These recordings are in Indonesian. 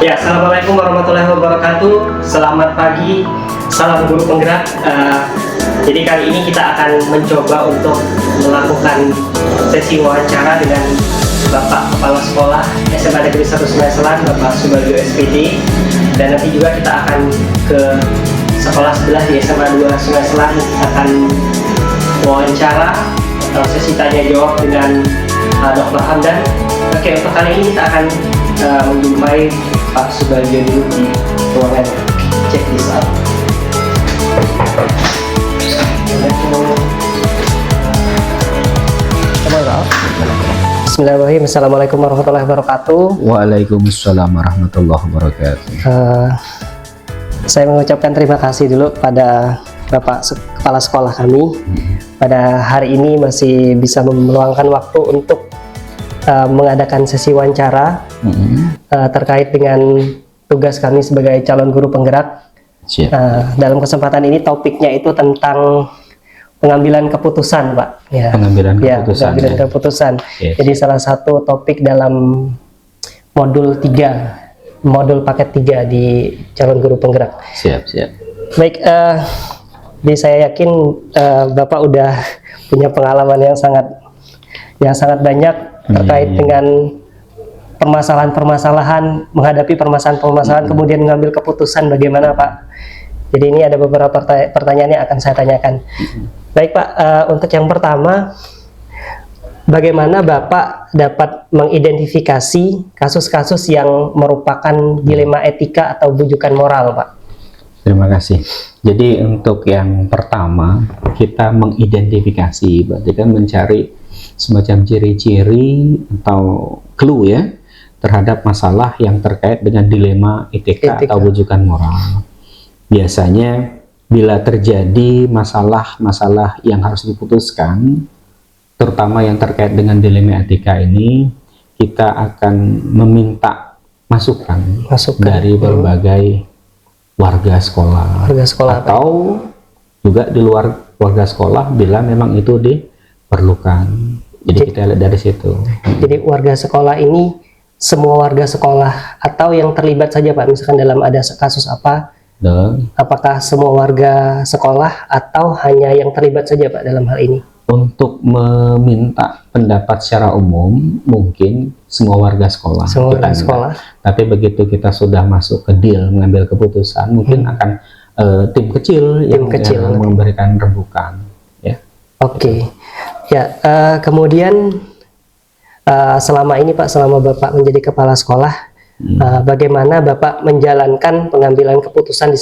Ya, assalamualaikum warahmatullahi wabarakatuh. Selamat pagi, salam guru penggerak. Jadi kali ini kita akan mencoba untuk melakukan sesi wawancara dengan Bapak Kepala Sekolah SMA Negeri 1 Sungai Selan, Bapak Subagio SPD. Dan nanti juga kita akan ke sekolah sebelah di SMA 2 Sungai Selan, akan wawancara atau sesi tanya jawab dengan Dr. Hamdan. Oke, untuk kali ini kita akan menjumpai Pak Subagio dulu di ruangan. Check this out. Bismillahirrahmanirrahim. Assalamualaikum warahmatullahi wabarakatuh. Waalaikumsalam warahmatullahi wabarakatuh. Saya mengucapkan terima kasih dulu pada Bapak Kepala Sekolah kami. Pada hari ini masih bisa meluangkan waktu untuk mengadakan sesi wawancara terkait dengan tugas kami sebagai calon guru penggerak. Dalam kesempatan ini topiknya itu tentang pengambilan keputusan, Pak. Ya. Pengambilan keputusan. Yes. Jadi salah satu topik dalam modul 3, modul paket 3 di calon guru penggerak. Siap. Baik, jadi saya yakin Bapak udah punya pengalaman yang sangat banyak terkait dengan permasalahan-permasalahan, menghadapi permasalahan-permasalahan, kemudian mengambil keputusan bagaimana, Pak. Jadi ini ada beberapa pertanyaan yang akan saya tanyakan. Baik, Pak, untuk yang pertama, bagaimana Bapak dapat mengidentifikasi kasus-kasus yang merupakan dilema etika atau bujukan moral, Pak? Terima kasih. Jadi untuk yang pertama, kita mengidentifikasi, berarti kan mencari semacam ciri-ciri atau clue ya terhadap masalah yang terkait dengan dilema etika atau bujukan moral. Biasanya bila terjadi masalah-masalah yang harus diputuskan, terutama yang terkait dengan dilema etika ini, kita akan meminta masukan dari berbagai warga sekolah atau juga di luar warga sekolah bila memang itu diperlukan. Jadi kita lihat dari situ. Jadi warga sekolah ini semua warga sekolah atau yang terlibat saja, Pak? Misalkan dalam ada kasus apa? Apakah semua warga sekolah atau hanya yang terlibat saja, Pak, dalam hal ini? Untuk meminta pendapat secara umum mungkin semua warga sekolah. Tapi begitu kita sudah masuk ke deal mengambil keputusan, mungkin akan tim kecil yang memberikan rembukan. Ya. Oke. Ya, kemudian selama ini, Pak, selama Bapak menjadi kepala sekolah, bagaimana Bapak menjalankan pengambilan keputusan di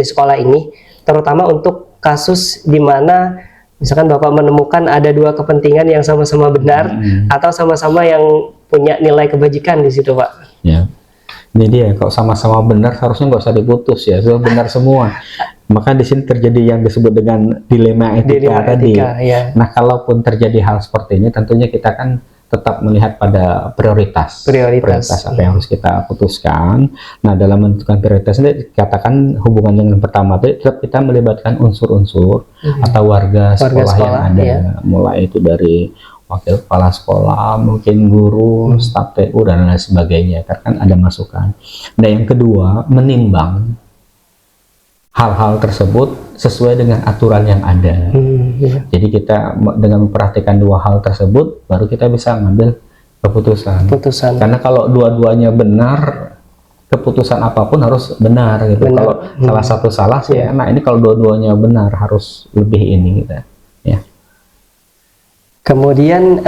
sekolah ini, terutama untuk kasus di mana misalkan Bapak menemukan ada dua kepentingan yang sama-sama benar atau sama-sama yang punya nilai kebajikan di situ, Pak? Ya. Jadi ya, kalau sama-sama benar harusnya nggak usah diputus ya, sudah benar semua. Maka di sini terjadi yang disebut dengan dilema etika tadi. Ya. Nah, kalaupun terjadi hal seperti ini, tentunya kita kan tetap melihat pada prioritas apa yang harus kita putuskan. Nah, dalam menentukan prioritas ini katakan hubungan yang pertama itu tetap kita melibatkan unsur-unsur atau warga sekolah yang ada, mulai itu dari wakil kepala sekolah, mungkin guru, staf TU dan lain sebagainya, karena kan ada masukan. Nah, yang kedua, menimbang hal-hal tersebut sesuai dengan aturan yang ada. Jadi kita dengan memperhatikan dua hal tersebut, baru kita bisa mengambil keputusan. Karena kalau dua-duanya benar, keputusan apapun harus benar gitu. Kalau salah satu salah sih, nah ini kalau dua-duanya benar harus lebih ini gitu. Ya. Kemudian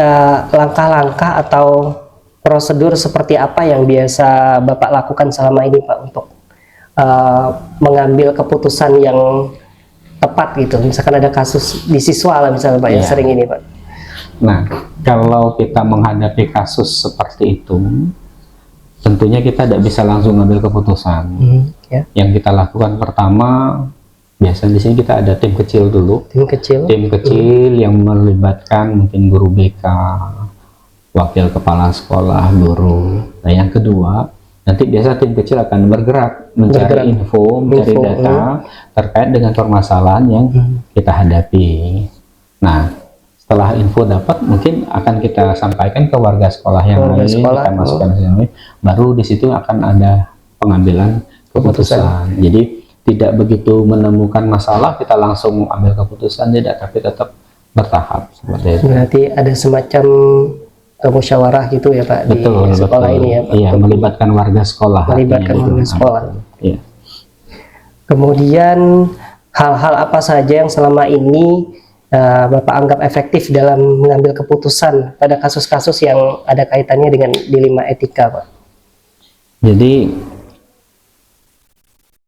langkah-langkah atau prosedur seperti apa yang biasa Bapak lakukan selama ini, Pak, untuk mengambil keputusan yang tepat gitu? Misalkan ada kasus di siswa lah misalnya, Pak, yang sering ini, Pak. Nah, kalau kita menghadapi kasus seperti itu, tentunya kita tidak bisa langsung mengambil keputusan. Yang kita lakukan pertama, biasanya di sini kita ada tim kecil dulu. Tim kecil yang melibatkan mungkin guru BK, wakil kepala sekolah, guru. Nah, yang kedua, nanti biasa tim kecil akan bergerak mencari info, mencari data terkait dengan permasalahan yang kita hadapi. Nah, setelah info dapat mungkin akan kita sampaikan ke warga sekolah yang lain, kita masukkan ke yang lain, baru di situ akan ada pengambilan keputusan. Jadi tidak begitu menemukan masalah kita langsung ambil keputusan, tidak, tapi tetap bertahap seperti itu. Berarti ada semacam musyawarah gitu ya Pak, betul, di sekolah ini ya Pak? Iya, melibatkan warga sekolah. Melibatkan warga sekolah. Iya. Kemudian hal-hal apa saja yang selama ini Bapak anggap efektif dalam mengambil keputusan pada kasus-kasus yang ada kaitannya dengan dilema etika, Pak? Jadi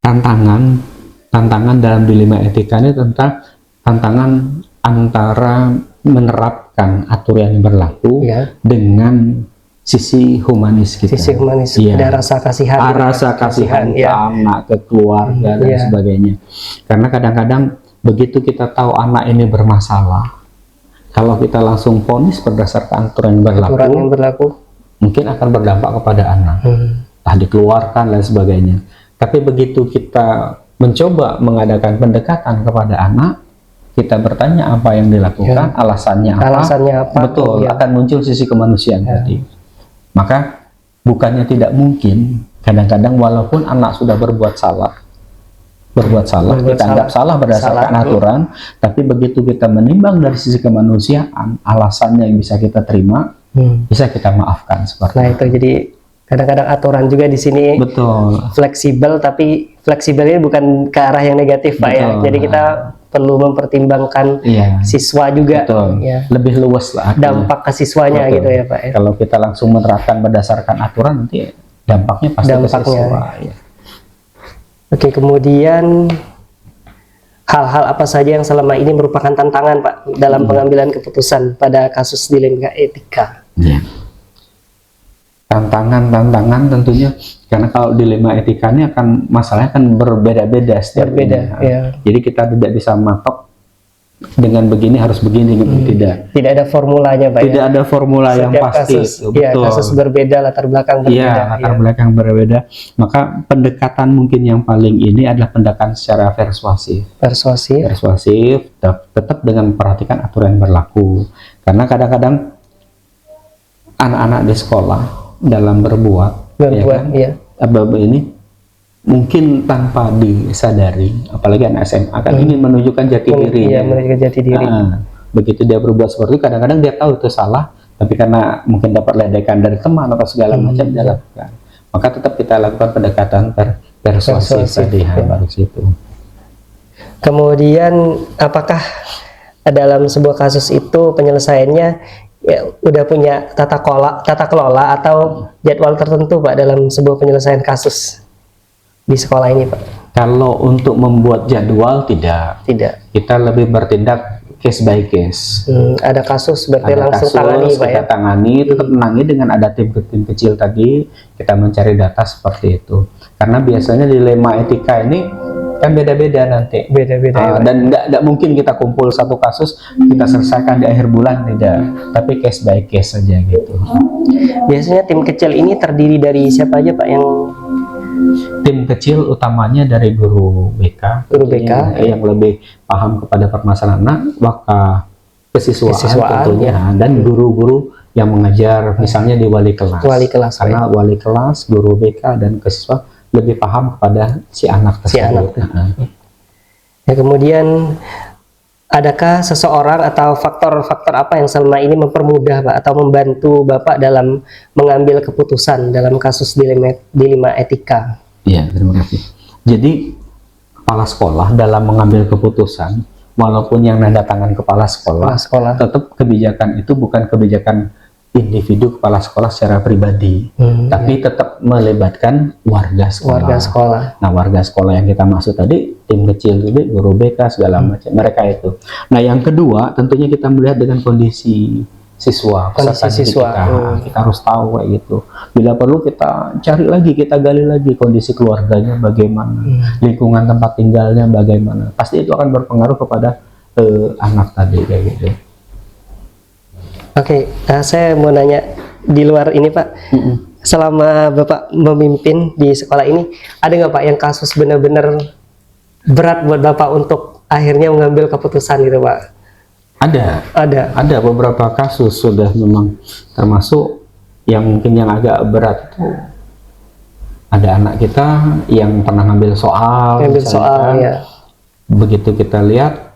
tantangan dalam dilema etika ini tentang tantangan antara menerapkan aturan yang berlaku dengan sisi humanis kita. Sisi humanis, ada rasa kasihan. Rasa kasihan ke anak, ke keluarga dan sebagainya. Karena kadang-kadang begitu kita tahu anak ini bermasalah, kalau kita langsung vonis berdasarkan aturan yang berlaku, mungkin akan berdampak kepada anak, entah dikeluarkan dan sebagainya. Tapi begitu kita mencoba mengadakan pendekatan kepada anak, kita bertanya apa yang dilakukan, alasannya apa, betul, akan muncul sisi kemanusiaan tadi. Maka bukannya tidak mungkin, kadang-kadang walaupun anak sudah berbuat salah, kita anggap salah berdasarkan aturan, tapi begitu kita menimbang dari sisi kemanusiaan, alasannya yang bisa kita terima, bisa kita maafkan seperti itu. Jadi kadang-kadang aturan juga di sini fleksibel, tapi fleksibelnya bukan ke arah yang negatif, Pak ya. Jadi kita perlu mempertimbangkan siswa juga, lebih luas lah dampak ke siswanya gitu ya Pak ya. Kalau kita langsung menerapkan berdasarkan aturan, nanti dampaknya pasti ke siswa. Oke, kemudian hal-hal apa saja yang selama ini merupakan tantangan Pak dalam pengambilan keputusan pada kasus dilema etika? Tantangan tentunya, karena kalau dilema etika ini masalahnya akan berbeda-beda setiap Jadi kita tidak bisa matok dengan begini harus begini, tidak ada formulanya Pak. Tidak ada formula yang pasti. Kasus berbeda, latar belakang berbeda. Latar belakang berbeda. Maka pendekatan mungkin yang paling ini adalah pendekatan secara persuasif, tetap dengan memperhatikan aturan yang berlaku. Karena kadang-kadang anak-anak di sekolah dalam berbuat ini mungkin tanpa disadari, apalagi anak SMA kan ingin menunjukkan jati diri. Begitu dia berbuat seperti itu, kadang-kadang dia tahu itu salah, tapi karena mungkin dapat ledekan dari teman atau segala macam dia lakukan. Maka tetap kita lakukan pendekatan persuasif tadi harus itu. Kemudian apakah dalam sebuah kasus itu penyelesaiannya udah punya tata kelola atau jadwal tertentu Pak dalam sebuah penyelesaian kasus di sekolah ini Pak? Kalau untuk membuat jadwal tidak. Kita lebih bertindak case by case. Ada kasus berarti langsung tangani Pak ya? Kita tangani, tetap menangani dengan ada tim kecil tadi, kita mencari data seperti itu. Karena biasanya dilema etika ini kan beda-beda nanti. Dan tidak mungkin kita kumpul satu kasus kita selesaikan di akhir bulan, tidak. Tapi case by case saja gitu. Biasanya tim kecil ini terdiri dari siapa aja Pak yang tim kecil? Utamanya dari guru BK yang lebih paham kepada permasalahan anak, maka kesiswaan tentunya, dan guru-guru yang mengajar misalnya di wali kelas karena wali kelas, guru BK dan kesiswa lebih paham kepada si anak tersebut. Kemudian adakah seseorang atau faktor-faktor apa yang selama ini mempermudah Pak atau membantu Bapak dalam mengambil keputusan dalam kasus dilema etika? Iya, terima kasih. Jadi kepala sekolah dalam mengambil keputusan, walaupun yang nanda tangan kepala sekolah, tetap kebijakan itu bukan kebijakan individu kepala sekolah secara pribadi, tapi tetap melibatkan warga sekolah. Nah, warga sekolah yang kita maksud tadi, tim kecil jadi guru BK segala macam, mereka itu. Nah, yang kedua tentunya kita melihat dengan kondisi siswa, kita harus tahu kayak gitu. Bila perlu kita cari lagi, kita gali lagi kondisi keluarganya bagaimana, lingkungan tempat tinggalnya bagaimana. Pasti itu akan berpengaruh kepada anak tadi kayak gitu. Oke, saya mau nanya di luar ini Pak, selama Bapak memimpin di sekolah ini, ada nggak Pak yang kasus benar-benar berat buat Bapak untuk akhirnya mengambil keputusan gitu Pak? Ada beberapa kasus sudah memang, termasuk yang mungkin yang agak berat itu ada anak kita yang pernah ngambil soal, ya. Begitu kita lihat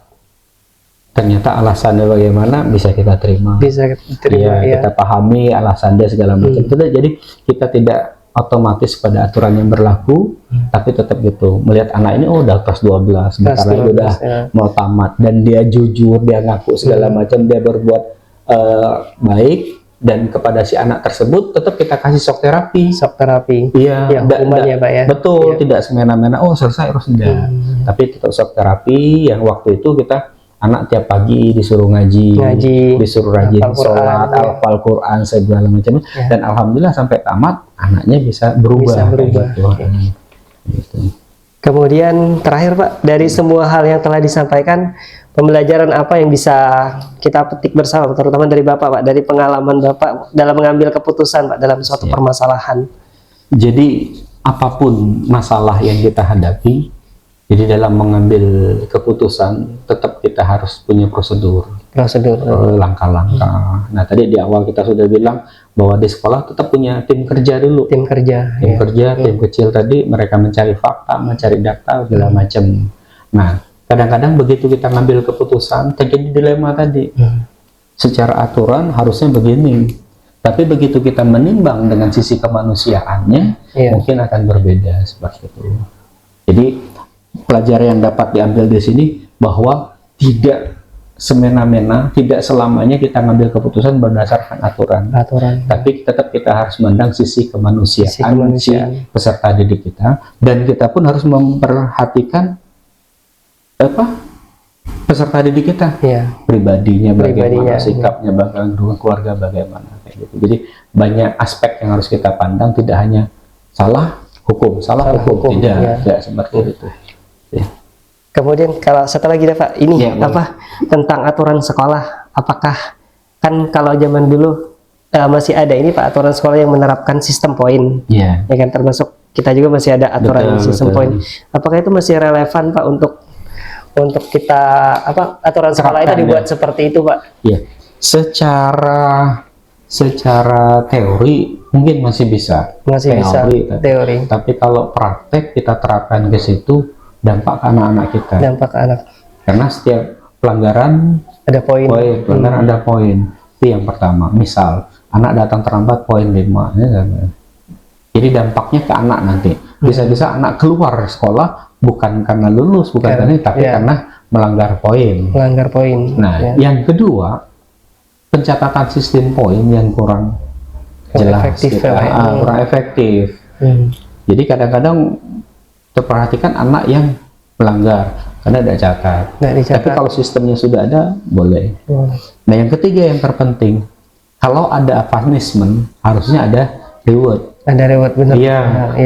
ternyata alasannya bagaimana, bisa kita terima, ya. Kita pahami alasannya segala macam. Jadi kita tidak otomatis pada aturan yang berlaku, tapi tetap gitu melihat anak ini udah kelas 12, bentar lagi udah mau tamat, dan dia jujur, dia ngaku segala macam, dia berbuat baik, dan kepada si anak tersebut tetap kita kasih shock terapi. Iya, ya, Pak, ya. Betul, tidak semena-mena selesai harus enggak, tapi tetap shock terapi. Yang waktu itu kita anak tiap pagi disuruh ngaji, disuruh rajin sholat, hafal Quran segala macam, dan alhamdulillah sampai tamat anaknya bisa berubah. Gitu. Kemudian terakhir Pak, dari semua hal yang telah disampaikan, pembelajaran apa yang bisa kita petik bersama, terutama dari Bapak Pak, dari pengalaman Bapak dalam mengambil keputusan Pak dalam suatu permasalahan? Jadi apapun masalah yang kita hadapi, jadi dalam mengambil keputusan tetap kita harus punya prosedur, langkah-langkah. Nah tadi di awal kita sudah bilang bahwa di sekolah tetap punya tim kerja dulu, tim kecil tadi, mereka mencari fakta, mencari data segala macam. Nah kadang-kadang begitu kita ngambil keputusan terjadi dilema tadi. Secara aturan harusnya begini, tapi begitu kita menimbang dengan sisi kemanusiaannya, mungkin akan berbeda seperti itu. Jadi pelajaran yang dapat diambil di sini bahwa tidak semena-mena, tidak selamanya kita ngambil keputusan berdasarkan aturan. Tapi tetap kita harus memandang sisi kemanusiaan si peserta didik kita, dan kita pun harus memperhatikan peserta didik kita, pribadinya bagaimana, sikapnya bagaimana, keluarga bagaimana, kayak gitu. Jadi banyak aspek yang harus kita pandang, tidak hanya salah hukum, tidak seperti itu. Kemudian kalau setelah kita Pak, ini tentang aturan sekolah, apakah kan kalau zaman dulu masih ada ini Pak, aturan sekolah yang menerapkan sistem poin, ya kan, termasuk kita juga masih ada aturan sistem poin. Apakah itu masih relevan Pak untuk kita aturan sekolah itu dibuat seperti itu Pak? Ya, secara teori mungkin masih bisa, teori. Tapi kalau praktek kita terapkan ke situ, dampak ke anak-anak kita. Karena setiap pelanggaran ada poin. Pelanggaran ada poin. Itu yang pertama. Misal anak datang terlambat poin 5. Jadi dampaknya ke anak nanti. Bisa-bisa anak keluar sekolah bukan karena lulus, tapi karena melanggar poin. Nah, yang kedua, pencatatan sistem poin yang kurang jelas, kurang efektif. Jadi kadang-kadang terperhatikan anak yang melanggar karena tidak catat. Tapi kalau sistemnya sudah ada, boleh. Nah yang ketiga yang terpenting, kalau ada punishment harusnya ada reward. Benar. Iya.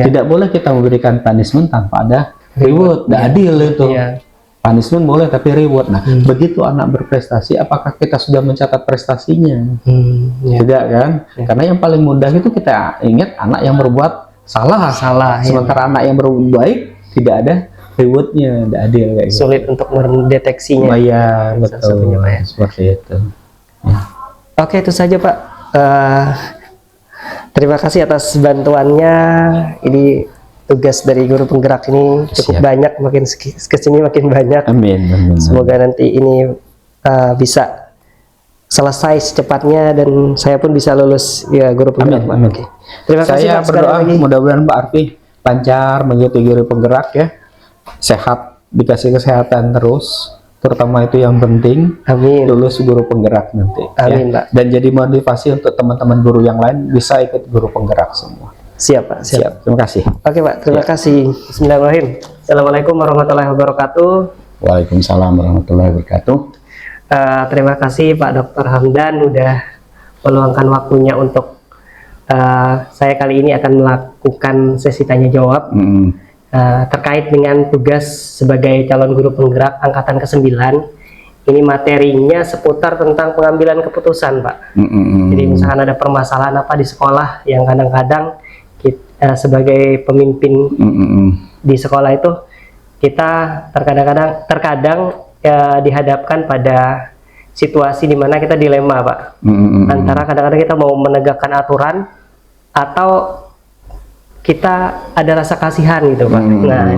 Tidak boleh kita memberikan punishment tanpa ada reward. Tidak adil itu. Punishment boleh tapi reward. Nah begitu anak berprestasi, apakah kita sudah mencatat prestasinya? Tidak kan? Karena yang paling mudah itu kita ingat anak yang berbuat salah. Sementara anak yang berbuat baik tidak ada rewardnya, tidak adil kayak gitu. Sulit untuk mendeteksinya. Iya, betul. Seperti itu. Oke, itu saja Pak. Terima kasih atas bantuannya. Ini tugas dari guru penggerak ini cukup banyak, makin kesini makin banyak. Amin. Semoga nanti ini bisa selesai secepatnya dan saya pun bisa lulus ya guru penggerak. Amin. Terima kasih saya Pak, berdoa mudah-mudahan Pak Arfi lancar menjadi guru penggerak ya, sehat, dikasih kesehatan terus, terutama itu yang penting. Amin. Lulus guru penggerak nanti. Amin, ya. Pak. Dan jadi motivasi untuk teman-teman guru yang lain bisa ikut guru penggerak semua. Siap Pak, siap. Terima kasih. Oke Pak, terima kasih. Bismillahirrahmanirrahim. Assalamualaikum warahmatullahi wabarakatuh. Waalaikumsalam warahmatullahi wabarakatuh. Terima kasih Pak Dr. Hamdan udah meluangkan waktunya untuk saya kali ini akan melakukan sesi tanya jawab terkait dengan tugas sebagai calon guru penggerak angkatan ke-9. Ini materinya seputar tentang pengambilan keputusan Pak. Jadi misalkan ada permasalahan apa di sekolah yang kadang-kadang kita sebagai pemimpin di sekolah itu kita terkadang dihadapkan pada situasi di mana kita dilema, Pak. Antara kadang-kadang kita mau menegakkan aturan atau kita ada rasa kasihan gitu, Pak. Nah,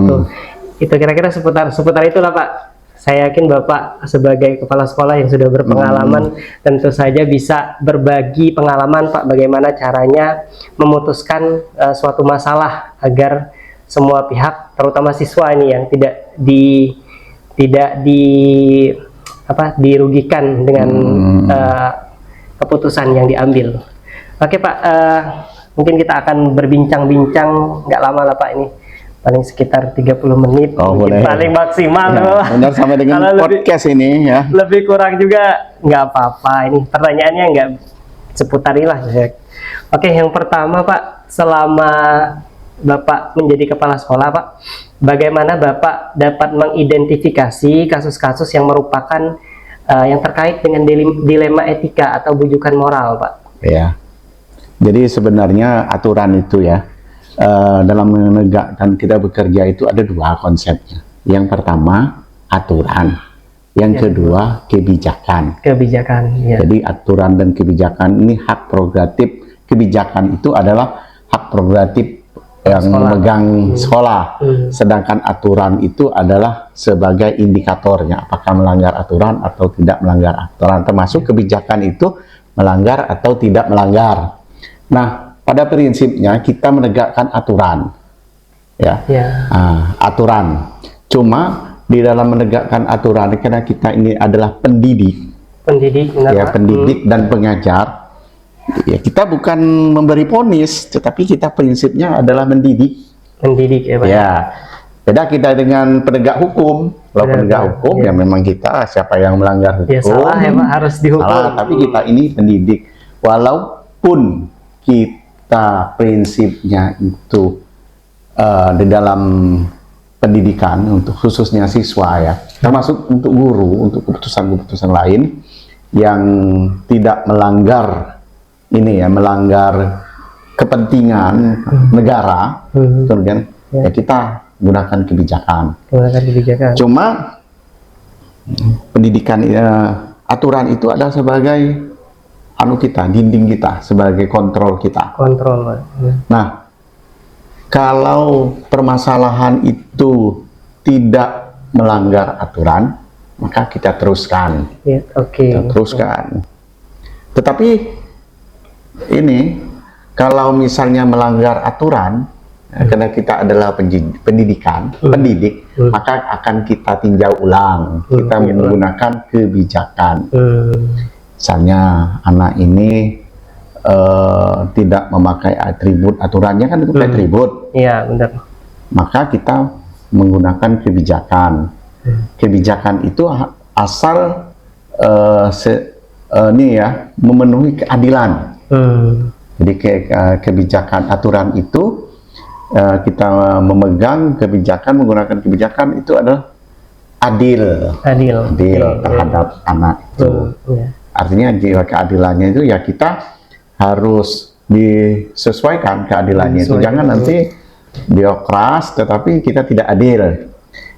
itu kira-kira seputar itulah, Pak. Saya yakin Bapak sebagai kepala sekolah yang sudah berpengalaman tentu saja bisa berbagi pengalaman, Pak, bagaimana caranya memutuskan suatu masalah agar semua pihak, terutama siswa ini yang tidak dirugikan dengan keputusan yang diambil. Oke, Pak, mungkin kita akan berbincang-bincang nggak lama lah, Pak, ini paling sekitar 30 menit, boleh. Paling maksimal. Ya, benar, sama dengan podcast ini ya. Lebih kurang juga nggak apa-apa, ini pertanyaannya nggak seputar inilah. Oke, yang pertama, Pak, selama Bapak menjadi kepala sekolah, Pak, bagaimana Bapak dapat mengidentifikasi kasus-kasus yang merupakan yang terkait dengan dilema etika atau bujukan moral, Pak? Ya, jadi sebenarnya aturan itu ya, dalam menegakkan kita bekerja itu ada dua konsepnya. Yang pertama aturan, yang kedua kebijakan. Ya. Jadi aturan dan kebijakan ini hak prerogatif. Kebijakan itu adalah hak prerogatif yang memegang sekolah. Sedangkan aturan itu adalah sebagai indikatornya, apakah melanggar aturan atau tidak melanggar aturan. Termasuk kebijakan itu melanggar atau tidak melanggar. Nah, pada prinsipnya kita menegakkan aturan, ya. Aturan. Cuma di dalam menegakkan aturan, karena kita ini adalah pendidik, pendidik dan pengajar, ya kita bukan memberi vonis, tetapi kita prinsipnya adalah mendidik. Ya, Pak. Ya. Beda kita dengan penegak hukum. Kalau penegak hukum ya memang kita siapa yang melanggar hukum, salah ya, Pak, harus dihukum. Salah, tapi kita ini pendidik. Walaupun kita prinsipnya itu di dalam pendidikan untuk khususnya siswa ya, termasuk untuk guru, untuk keputusan-keputusan lain yang tidak melanggar ini ya, melanggar kepentingan negara, kemudian ya kita gunakan kebijakan. Cuma pendidikan aturan itu adalah sebagai kita, dinding kita, sebagai kontrol kita. Nah, kalau permasalahan itu tidak melanggar aturan, maka kita teruskan. Kita teruskan. Tetapi ini kalau misalnya melanggar aturan, karena kita adalah pendidik, maka akan kita tinjau ulang. Kita menggunakan kebijakan. Misalnya anak ini tidak memakai atribut, aturannya kan itu atribut. Iya, benar. Maka kita menggunakan kebijakan. Kebijakan itu asal memenuhi keadilan. Jadi kebijakan aturan itu kita memegang kebijakan, menggunakan kebijakan itu adalah adil terhadap anak itu. Artinya jika keadilannya itu ya kita harus disesuaikan keadilannya itu. Jangan nanti dia keras tetapi kita tidak adil.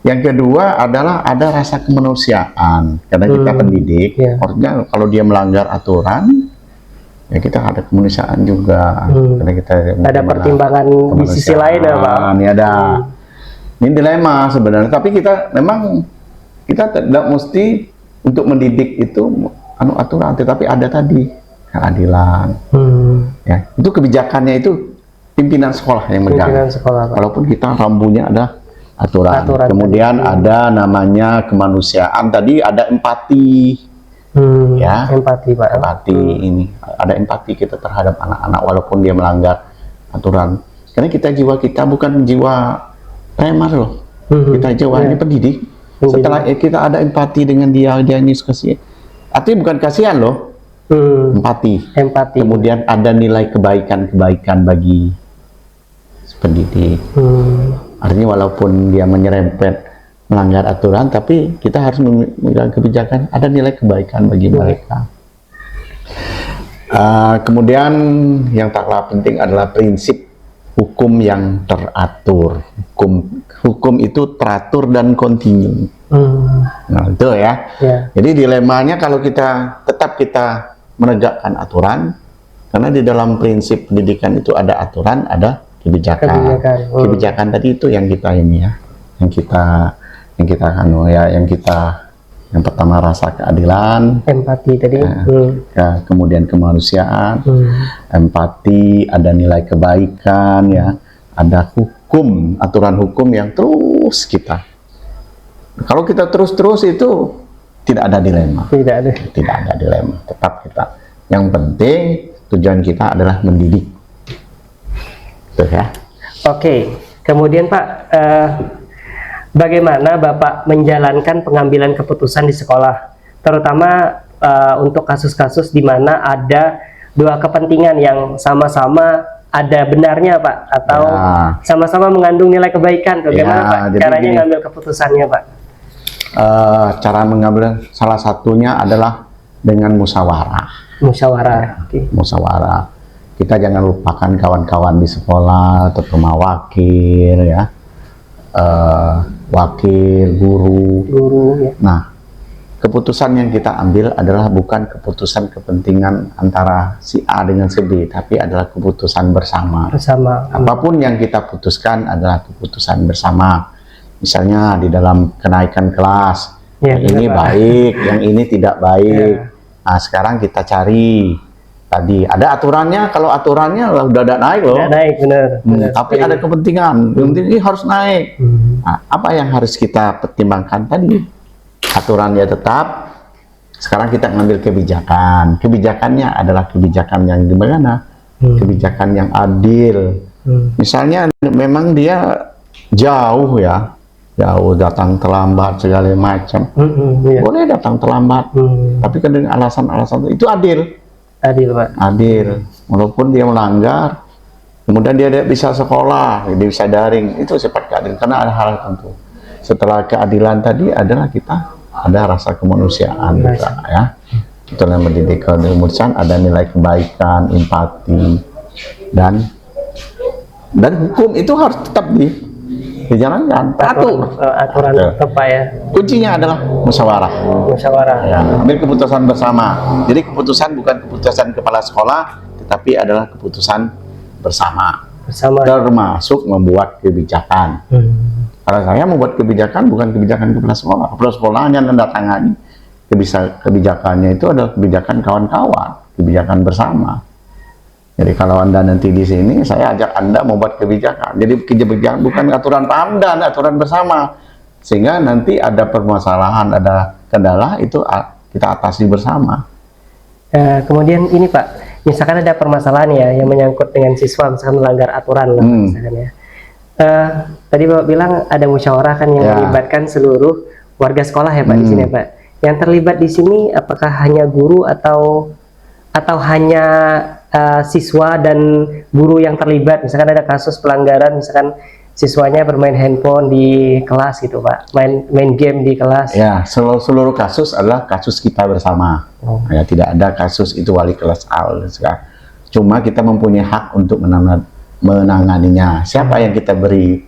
Yang kedua adalah ada rasa kemanusiaan, karena kita pendidik. Artinya kalau dia melanggar aturan, ya kita ada kemanusiaan juga. Karena kita ada pertimbangan di sisi lain ya, Pak. Ini ada. Ini dilema sebenarnya, tapi kita memang kita tidak mesti untuk mendidik itu aturan, tetapi ada tadi keadilan. Ya, itu kebijakannya itu pimpinan sekolah yang megang. Walaupun kita rambunya ada aturan. Kemudian ada namanya kemanusiaan, tadi ada empati. Ya, empati, Pak. Empati ini ada empati kita terhadap anak-anak walaupun dia melanggar aturan. Karena jiwa kita bukan jiwa premar loh. Kita jiwa ini pendidik. Setelah kita ada empati dengan dia ini kasih. Artinya bukan kasihan loh. Empati. Kemudian ada nilai kebaikan bagi pendidik. Artinya walaupun dia menyerempet melanggar aturan, tapi kita harus memegang kebijakan, ada nilai kebaikan bagi mereka. Kemudian yang tak kalah penting adalah prinsip hukum yang teratur. Hukum itu teratur dan kontinu. Nah, itu ya. Jadi dilemanya kalau kita tetap kita menegakkan aturan, karena di dalam prinsip pendidikan itu ada aturan, ada kebijakan. Kebijakan tadi itu yang kita ini ya, yang kita yang pertama rasa keadilan, empati tadi, kemudian kemanusiaan, empati, ada nilai kebaikan ya, ada hukum, aturan hukum yang terus kita. Kalau kita terus itu tidak ada dilema. Tidak ada dilema. Tetap kita. Yang penting tujuan kita adalah mendidik. Tuh ya. Oke. Kemudian Pak, bagaimana Bapak menjalankan pengambilan keputusan di sekolah, terutama untuk kasus-kasus di mana ada dua kepentingan yang sama-sama ada benarnya Pak, atau sama-sama mengandung nilai kebaikan? Bagaimana Pak caranya mengambil keputusannya Pak? Cara mengambil salah satunya adalah dengan musyawarah. Musyawarah. Kita jangan lupakan kawan-kawan di sekolah, terutama wakil ya, wakil, guru ya. Nah, keputusan yang kita ambil adalah bukan keputusan kepentingan antara si A dengan si B, tapi adalah keputusan bersama. Apapun yang kita putuskan adalah keputusan bersama. Misalnya di dalam kenaikan kelas, yang ini baik, yang ini tidak baik. Nah, sekarang kita cari tadi ada aturannya. Kalau aturannya udah ada naik loh. Naik, benar. Tapi ada kepentingan, ini harus naik. Nah, apa yang harus kita pertimbangkan tadi? Aturannya tetap. Sekarang kita ngambil kebijakan. Kebijakannya adalah kebijakan yang gimana? Kebijakan yang adil. Misalnya memang dia jauh ya. Jauh, datang terlambat segala macam, boleh datang terlambat, tapi kan dengan alasan-alasan itu adil Pak. Adil, walaupun dia melanggar, kemudian dia bisa sekolah, dia bisa daring, itu sifat keadilan, karena ada hal tentu. Setelah keadilan tadi adalah kita ada rasa kemanusiaan juga ya. Itulah mendidik kemanusiaan, ada nilai kebaikan, empati, dan hukum itu harus tetap dijalankan, aturan tetap Pak ya. Kuncinya adalah musyawarah. Ya, ambil keputusan bersama. Jadi keputusan bukan keputusan kepala sekolah, tetapi adalah keputusan bersama. Termasuk membuat kebijakan. Kalau saya membuat kebijakan bukan kebijakan kepala sekolah. Kepala sekolah hanya mendatangani kebijakannya, itu adalah kebijakan kawan-kawan, kebijakan bersama. Jadi kalau Anda nanti di sini, saya ajak Anda membuat kebijakan. Jadi kebijakan bukan aturan Pak Hamdan, aturan bersama. Sehingga nanti ada permasalahan, ada kendala, itu kita atasi bersama. Kemudian ini Pak, misalkan ada permasalahan ya yang menyangkut dengan siswa, misalkan melanggar aturan lah, misalkan ya. Tadi Bapak bilang ada musyawarah kan yang melibatkan seluruh warga sekolah ya Pak di sini Pak. Yang terlibat di sini apakah hanya guru atau hanya siswa dan guru yang terlibat? Misalkan ada kasus pelanggaran, misalkan siswanya bermain handphone di kelas gitu Pak, main game di kelas. Ya, seluruh kasus adalah kasus kita bersama. Ya, tidak ada kasus itu wali kelas A. Cuma kita mempunyai hak untuk menanganinya. Siapa yang kita beri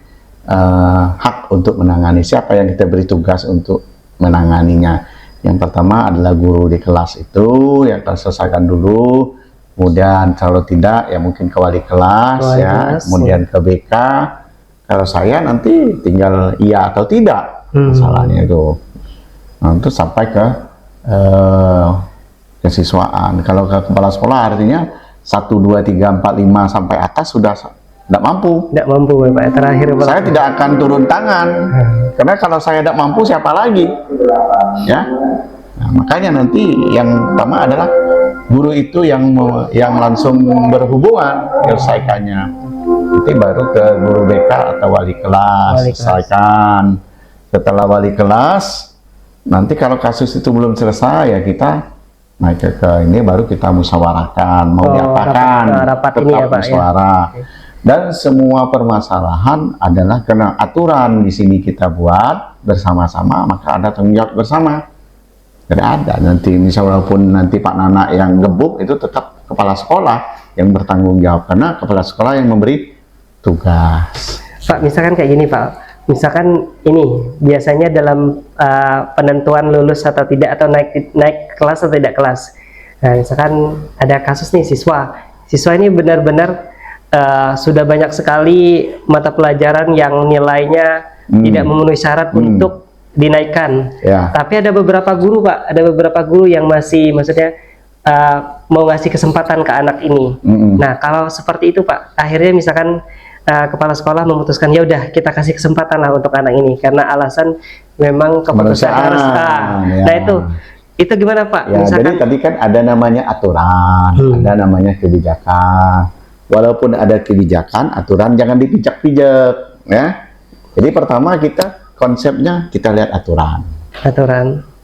hak untuk menangani? Siapa yang kita beri tugas untuk menanganinya? Yang pertama adalah guru di kelas itu yang akan selesaikan dulu. Kemudian kalau tidak ya mungkin ke wali kelas, kemudian ke BK. Kalau saya nanti tinggal iya atau tidak masalahnya itu. Nah, itu sampai ke kesiswaan. Kalau ke kepala sekolah artinya 1, 2, 3, 4, 5 sampai atas sudah tidak mampu. Tidak mampu Pak. Terakhir Pak. Saya tidak akan turun tangan. Karena kalau saya tidak mampu siapa lagi? Ya. Nah, makanya nanti yang pertama adalah guru itu yang langsung berhubungan menyelesaikannya. Nanti baru ke guru BK atau wali kelas selesaikan. Setelah wali kelas, nanti kalau kasus itu belum selesai ya kita naik ke ini, baru kita musyawarahkan mau diapakan. Rapat ini ya Pak musyawarah. Ya. Dan semua permasalahan adalah karena aturan di sini kita buat bersama-sama, maka ada tanggung jawab bersama. Tidak ada nanti misalnya walaupun nanti Pak Nana yang gebuk, itu tetap kepala sekolah yang bertanggung jawab, karena kepala sekolah yang memberi tugas. Pak, misalkan kayak gini Pak, misalkan ini biasanya dalam penentuan lulus atau tidak, atau naik kelas atau tidak kelas. Nah, misalkan ada kasus nih siswa ini benar-benar sudah banyak sekali mata pelajaran yang nilainya tidak memenuhi syarat untuk dinaikkan. Tapi ada beberapa guru, Pak, yang masih, maksudnya mau ngasih kesempatan ke anak ini. Nah, kalau seperti itu, Pak, akhirnya misalkan kepala sekolah memutuskan, ya udah kita kasih kesempatan lah untuk anak ini karena alasan memang keputusan harus nah itu gimana, Pak? Ya, misalkan, jadi tadi kan ada namanya aturan, ada namanya kebijakan. Walaupun ada kebijakan, aturan jangan dipijak-pijak, ya. Jadi pertama konsepnya kita lihat aturan.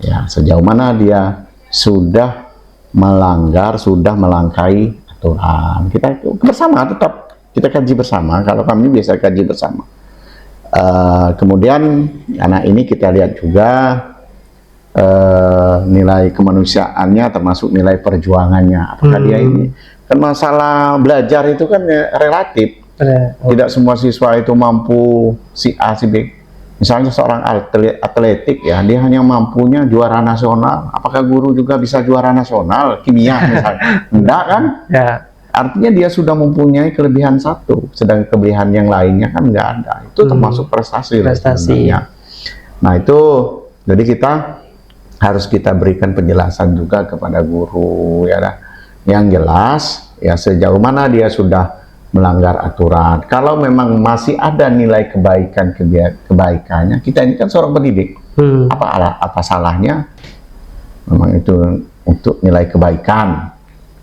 Ya, sejauh mana dia sudah melanggar, sudah melangkai aturan. Kita bersama tetap kita kaji bersama. Kalau kami biasa kaji bersama. Kemudian anak ini kita lihat juga nilai kemanusiaannya, termasuk nilai perjuangannya. Apakah dia ini, kan masalah belajar itu kan relatif. Tidak semua siswa itu mampu si A, si B. Misalnya seorang atletik, ya, dia hanya mampunya juara nasional. Apakah guru juga bisa juara nasional kimia misalnya? Enggak kan? Ya. Artinya dia sudah mempunyai kelebihan satu, sedang kelebihan yang lainnya kan nggak ada. Itu termasuk prestasi. Nah itu, jadi kita harus kita berikan penjelasan juga kepada guru, ya, yang jelas, ya, sejauh mana dia sudah melanggar aturan. Kalau memang masih ada nilai kebaikannya, kita ini kan seorang pendidik. Apa salahnya? Memang itu untuk nilai kebaikan.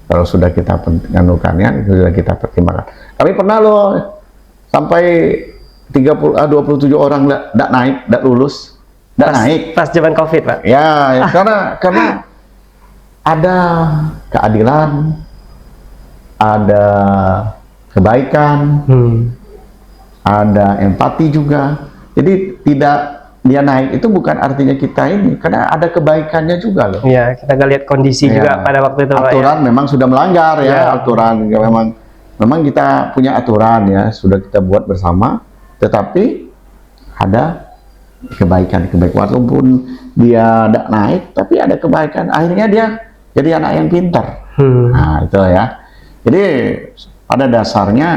Kalau sudah kita anukannya, sudah kita pertimbangkan. Kami pernah loh sampai 27 orang tidak naik, tidak lulus, tidak naik. Pas zaman COVID, Pak. Ya, karena ada keadilan, ada kebaikan, ada empati juga. Jadi tidak dia naik itu bukan artinya kita ini, karena ada kebaikannya juga loh. Ya, kita lihat kondisi juga pada waktu itu. Aturan memang sudah melanggar, ya, aturan memang kita punya aturan, ya, sudah kita buat bersama, tetapi ada kebaikan walaupun dia tidak naik, tapi ada kebaikan. Akhirnya dia jadi anak yang pintar. Nah itu ya. Jadi pada dasarnya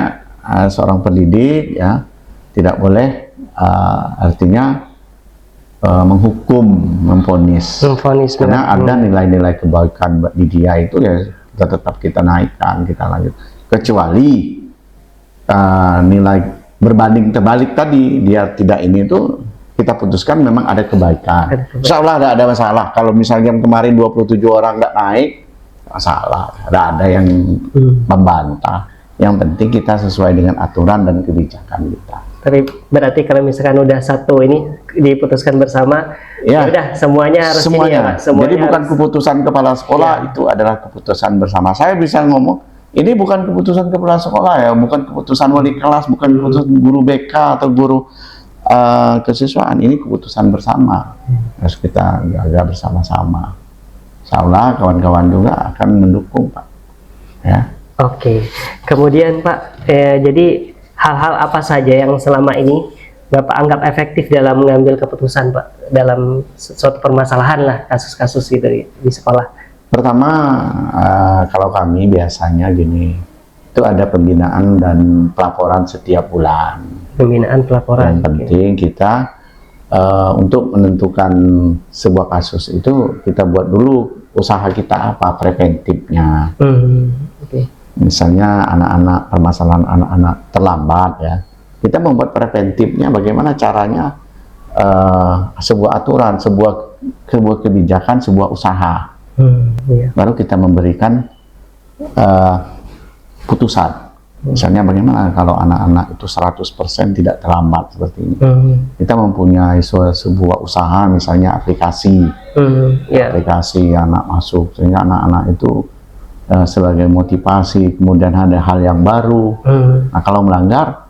seorang pendidik, ya, tidak boleh artinya menghukum, memvonis, karena ada nilai-nilai kebaikan di dia itu, ya, tetap kita naikkan, kita lanjut. Kecuali nilai berbanding terbalik tadi, dia tidak ini itu kita putuskan memang ada kebaikan. Insya Allah tidak ada masalah. Kalau misalnya kemarin 27 orang nggak naik, masalah, tidak ada yang membantah. Yang penting kita sesuai dengan aturan dan kebijakan kita. Tapi berarti kalau misalkan udah satu ini diputuskan bersama, ya udah semuanya harus ini, ya, Pak. Jadi bukan keputusan kepala sekolah, itu adalah keputusan bersama. Saya bisa ngomong, ini bukan keputusan kepala sekolah, ya, bukan keputusan wali kelas, bukan keputusan guru BK atau guru kesiswaan. Ini keputusan bersama. Harus kita jaga bersama-sama. Insya Allah kawan-kawan juga akan mendukung, Pak. Ya. Oke. Kemudian, Pak, jadi hal-hal apa saja yang selama ini Bapak anggap efektif dalam mengambil keputusan, Pak, dalam suatu permasalahan lah, kasus-kasus gitu di sekolah? Pertama, kalau kami biasanya gini, itu ada pembinaan dan pelaporan setiap bulan. Pembinaan, pelaporan. Yang penting kita untuk menentukan sebuah kasus itu kita buat dulu usaha kita apa, preventifnya. Misalnya permasalahan anak-anak terlambat, ya, kita membuat preventifnya bagaimana caranya, sebuah aturan, sebuah kebijakan, sebuah usaha, baru kita memberikan putusan. Misalnya bagaimana kalau anak-anak itu 100% tidak terlambat seperti ini. Kita mempunyai sebuah usaha, misalnya aplikasi, aplikasi anak masuk, sehingga anak-anak itu sebagai motivasi, kemudian ada hal yang baru. Nah, kalau melanggar,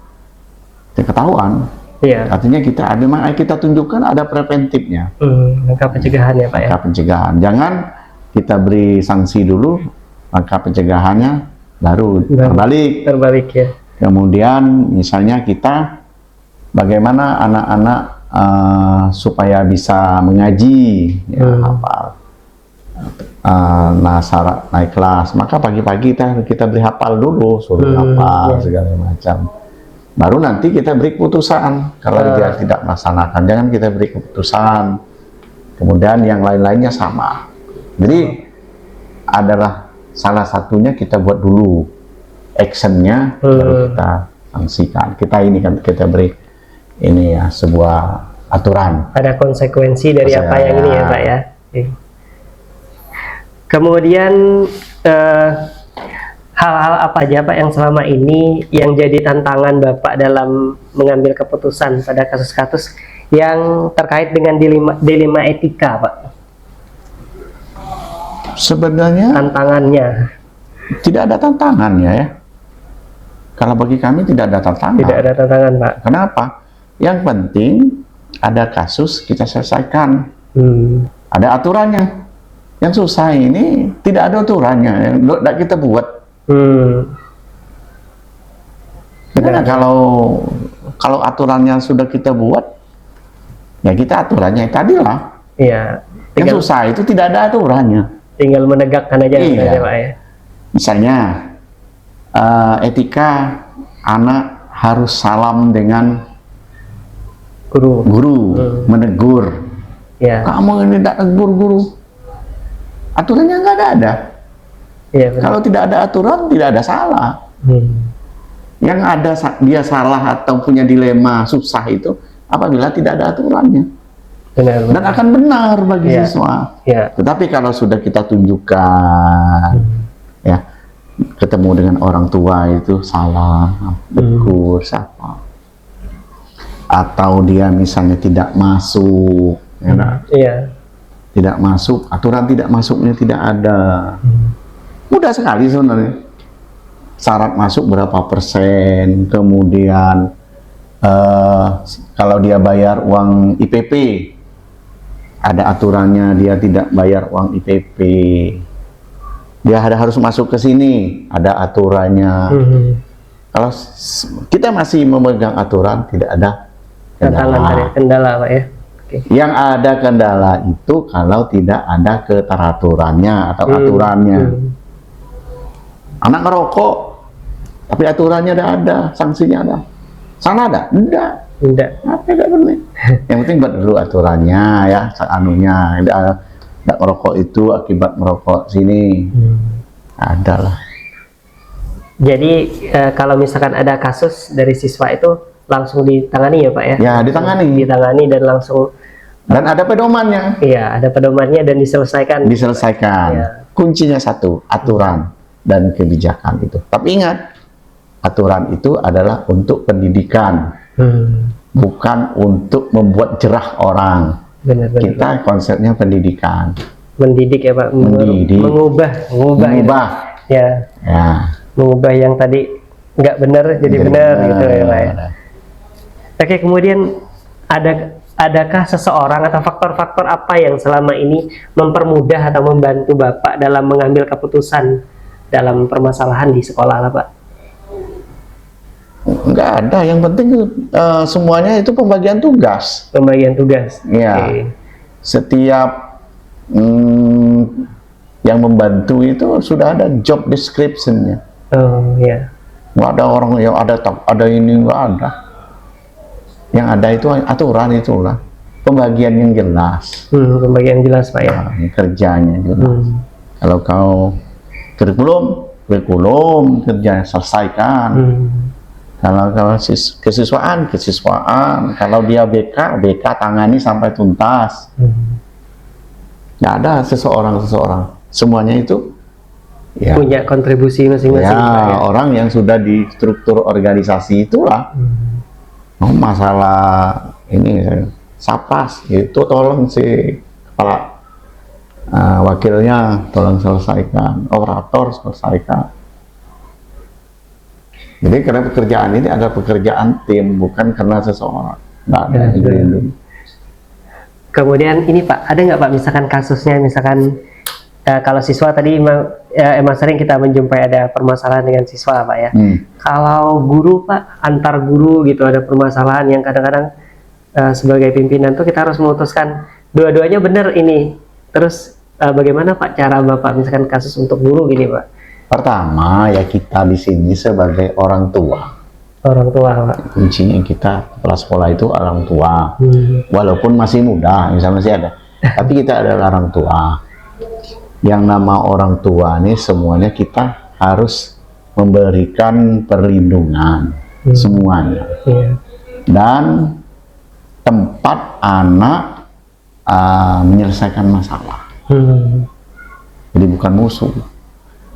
ketahuan. Artinya kita tunjukkan ada preventifnya. Langkah pencegahan, ya, Pak, ya. Langkah pencegahan. Jangan kita beri sanksi dulu, langkah pencegahannya baru terbalik. Ya. Kemudian misalnya kita bagaimana anak-anak supaya bisa mengaji, ya, hafal. Nah, syarat naik kelas, maka pagi-pagi kita beri hafal dulu, suruh hafal segala macam. Baru nanti kita beri keputusan. Kalau dia tidak melaksanakan, jangan kita beri keputusan. Kemudian yang lain-lainnya sama. Jadi adalah salah satunya kita buat dulu actionnya, baru kita sanksikan. Kita beri ini ya sebuah aturan. Ada konsekuensi dari apa yang ini ya Pak ya. Kemudian hal-hal apa aja Pak yang selama ini yang jadi tantangan Bapak dalam mengambil keputusan pada kasus-kasus yang terkait dengan dilema etika Pak? Sebenarnya tantangannya tidak ada tantangannya ya. Kalau bagi kami tidak ada tantangan. Tidak ada tantangan Pak. Kenapa? Yang penting ada kasus kita selesaikan. Ada aturannya. Yang susah ini tidak ada aturannya, yang tidak kita buat. Karena kalau aturannya sudah kita buat, ya kita aturannya tadilah. Iya. Yang susah itu tidak ada aturannya. Tinggal menegakkan aja, iya. Pak ya. Misalnya etika anak harus salam dengan guru, menegur. Ya. Kamu ini tidak negur guru. Aturannya nggak ada. Ya, kalau tidak ada aturan, tidak ada salah. Yang ada dia salah atau punya dilema susah itu apabila tidak ada aturannya. Benar. Dan akan benar bagi siswa. Ya. Tetapi kalau sudah kita tunjukkan, ya ketemu dengan orang tua itu salah, tegur, siapa, atau dia misalnya tidak masuk, ya. Tidak masuk, aturan tidak masuknya tidak ada. Mudah sekali sebenarnya. Syarat masuk berapa persen, kemudian kalau dia bayar uang IPP, ada aturannya dia tidak bayar uang IPP. Dia harus masuk ke sini, ada aturannya. Kalau kita masih memegang aturan, tidak ada kendala, Pak ya. Yang ada kendala itu kalau tidak ada keteraturannya atau aturannya. Anak ngerokok, tapi aturannya ada, sanksinya ada. Sana ada? Enggak. Apa enggak benar? Yang penting buat dulu aturannya ya, anunya. Tidak merokok itu akibat merokok sini. Adalah. Jadi kalau misalkan ada kasus dari siswa itu langsung ditangani ya Pak ya? Ya, ditangani. Ditangani dan langsung. Dan ada pedomannya. Iya, ada pedomannya dan diselesaikan. Diselesaikan. Ya. Kuncinya satu, aturan dan kebijakan itu. Tapi ingat, aturan itu adalah untuk pendidikan, bukan untuk membuat jerah orang. Benar. Kita konsepnya pendidikan. Mendidik ya Pak. Mendidik. Mengubah. Ya. Mengubah yang tadi nggak benar jadi benar gitu ya Pak ya. Oke, kemudian adakah seseorang atau faktor-faktor apa yang selama ini mempermudah atau membantu Bapak dalam mengambil keputusan dalam permasalahan di sekolah lah Pak? Enggak ada, yang penting semuanya itu pembagian tugas. Pembagian tugas. Iya. Okay. Setiap yang membantu itu sudah ada job description-nya. Oh iya. Nggak ada orang yang ada ini, nggak ada. Yang ada itu aturan itulah. Pembagian yang jelas. Pembagian jelas Pak ya. Nah, kerjanya jelas. Kalau kau kurikulum kerjanya selesaikan. Kalau kesiswaan, kalau dia BK tangani sampai tuntas. Nggak ada seseorang, semuanya itu ya, punya kontribusi masing-masing. Ya, orang yang sudah di struktur organisasi itulah. Masalah ini Sapas itu tolong si kepala wakilnya tolong selesaikan, operator selesaikan. Jadi karena pekerjaan ini adalah pekerjaan tim, bukan karena seseorang. Nggak ada Kemudian ini Pak, ada nggak Pak misalkan kasusnya, misalkan kalau siswa tadi emang sering kita menjumpai ada permasalahan dengan siswa Pak ya. Kalau guru Pak, antar guru gitu ada permasalahan yang kadang-kadang sebagai pimpinan tuh kita harus memutuskan dua-duanya benar ini. Terus bagaimana Pak cara Bapak misalkan kasus untuk guru gini Pak? Pertama ya kita di sini sebagai orang tua. Orang tua Pak. Kuncinya kita kepala sekolah itu orang tua. Walaupun masih muda, misalnya masih ada. Tapi kita adalah orang tua. Yang nama orang tua ini semuanya kita harus memberikan perlindungan semuanya. Dan tempat anak menyelesaikan masalah. Jadi bukan musuh.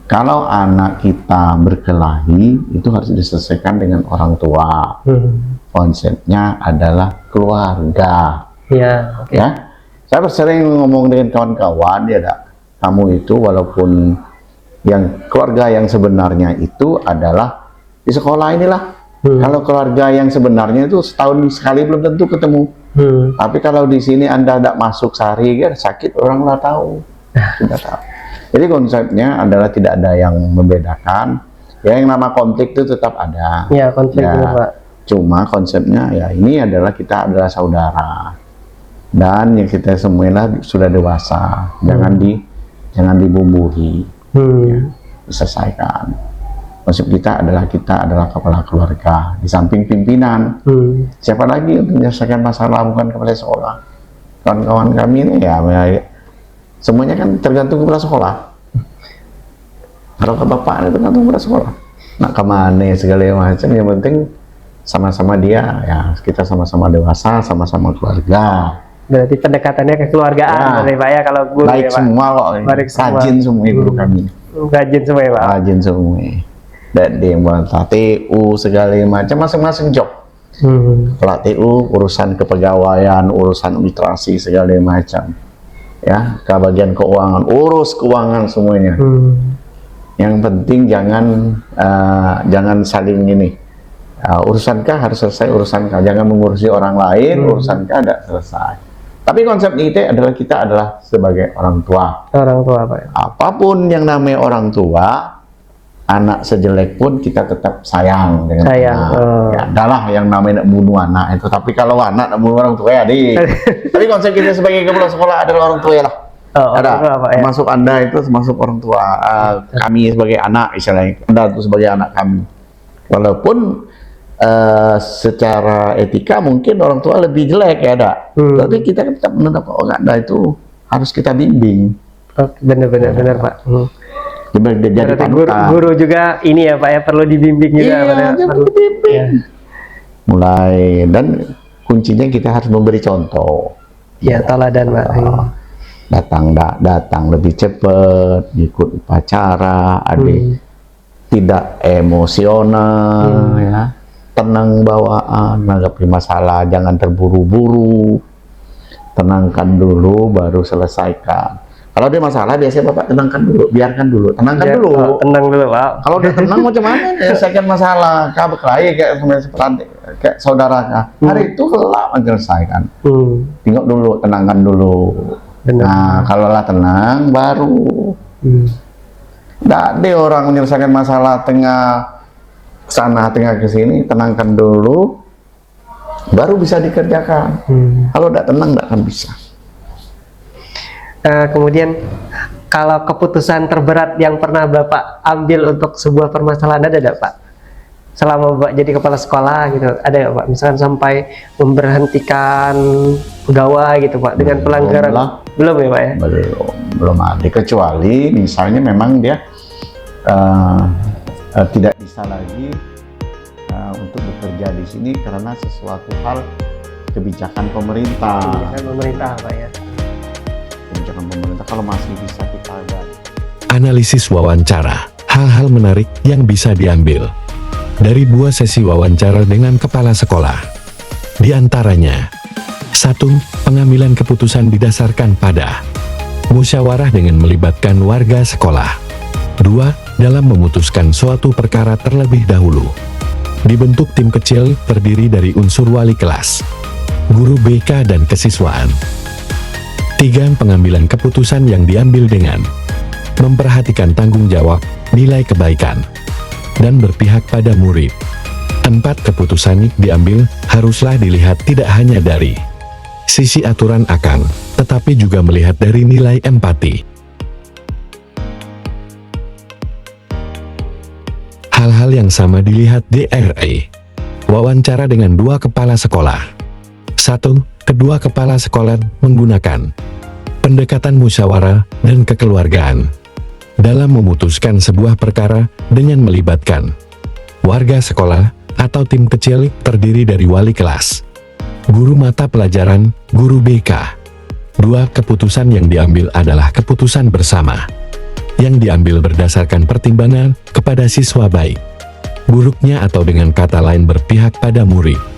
Kalau anak kita berkelahi, itu harus diselesaikan dengan orang tua. Konsepnya adalah keluarga. Ya, okay. Ya, saya sering ngomong dengan kawan-kawan, ya, kamu itu walaupun yang keluarga yang sebenarnya itu adalah di sekolah inilah. Kalau keluarga yang sebenarnya itu setahun sekali belum tentu ketemu. Tapi kalau di sini Anda tidak masuk sehari, ya, sakit orang nggak tahu. Sudah tahu. Jadi konsepnya adalah tidak ada yang membedakan. Ya, yang nama konflik itu tetap ada. Ya, konflik ya, itu, Pak. Cuma konsepnya ya ini adalah kita adalah saudara. Dan yang kita semuanya sudah dewasa. Jangan dibumbui. Ya, diselesaikan. Konsep kita adalah kepala keluarga. Di samping pimpinan. Siapa lagi untuk menyelesaikan masalah bukan kepala sekolah. Kawan-kawan kami ini ya semuanya kan tergantung kepala sekolah. Kalau ke bapak itu tergantung kepala sekolah. Nak kemana segala macam, yang penting sama-sama dia, ya kita sama-sama dewasa, sama-sama keluarga. Berarti pendekatannya kekeluargaan, ya, Pak ya kalau guru baik ya, Pak. Semua kok, rajin semua guru kami. Rajin semua ya Pak. Rajin semua. Dan dia buat TU segala macam, masing-masing job. Kalau TU urusan kepegawaian, urusan administrasi segala macam. Ya, ke bagian keuangan, urus keuangan semuanya. Yang penting jangan saling ini. Urusan K harus selesai, urusan K. Jangan mengurusi orang lain, urusan K tidak selesai. Tapi konsep kita adalah sebagai orang tua. Orang tua, Pak. Apapun yang namanya orang tua, anak sejelek pun kita tetap sayang dengan anak. Ya, adalah yang namanya nak bunuh anak itu. Tapi kalau anak nak bunuh orang tua ya, tapi konsep kita sebagai kepala sekolah adalah orang tua ya lah. Ada. Termasuk Anda itu termasuk orang tua. Kami sebagai anak, istilahnya Anda itu sebagai anak kami. Walaupun secara etika mungkin orang tua lebih jelek ya, tapi kita tetap menetap Anda itu harus kita bimbing. Benar Pak. Jadi guru juga ini ya Pak ya, perlu dibimbing juga. Iya, perlu dibimbing. Ya. Mulai, dan kuncinya kita harus memberi contoh. Ya, teladan Pak. Datang lebih cepat, ikut upacara, tidak emosional, ya, tenang bawaan, menghadapi masalah, jangan terburu-buru, tenangkan dulu, baru selesaikan. Kalau dia masalah, biasanya Bapak tenangkan dulu, biarkan dulu, tenangkan dulu. Tenang dulu, Pak. Kalau udah tenang, macam mana menyelesaikan masalah? Kau berkelahi kayak saudara, hari itu kelak menyelesaikan. Tengok dulu, tenangkan dulu. Nah, kalau lah tenang, baru. Tidak ada orang menyelesaikan masalah tengah sana, tengah ke sini, tenangkan dulu, baru bisa dikerjakan. Kalau tidak tenang, tidak akan bisa. Kemudian kalau keputusan terberat yang pernah Bapak ambil untuk sebuah permasalahan ada tidak Pak? Selama Bapak jadi kepala sekolah gitu, ada ya Pak? Misalkan sampai memberhentikan pegawai gitu Pak dengan pelanggaran? Belum ya Pak ya? Belum ada, kecuali misalnya memang dia tidak bisa lagi untuk bekerja di sini karena sesuatu hal kebijakan pemerintah. Kebijakan pemerintah Pak ya? Kebijakan pemerintah, kalau masih bisa kita lihat. Analisis wawancara, hal-hal menarik yang bisa diambil dari 2 sesi wawancara dengan kepala sekolah. Di antaranya, 1. Pengambilan keputusan didasarkan pada musyawarah dengan melibatkan warga sekolah. 2. Dalam memutuskan suatu perkara terlebih dahulu. Dibentuk tim kecil terdiri dari unsur wali kelas, guru BK dan kesiswaan. 3. Pengambilan keputusan yang diambil dengan memperhatikan tanggung jawab, nilai kebaikan, dan berpihak pada murid. 4. Keputusan yang diambil haruslah dilihat tidak hanya dari sisi aturan akan, tetapi juga melihat dari nilai empati. Hal-hal yang sama dilihat di RE. Wawancara dengan 2 kepala sekolah. 1. Kedua kepala sekolah menggunakan pendekatan musyawarah dan kekeluargaan dalam memutuskan sebuah perkara dengan melibatkan warga sekolah atau tim kecil terdiri dari wali kelas, guru mata pelajaran, guru BK. 2. Keputusan yang diambil adalah keputusan bersama, yang diambil berdasarkan pertimbangan kepada siswa baik, buruknya atau dengan kata lain berpihak pada murid.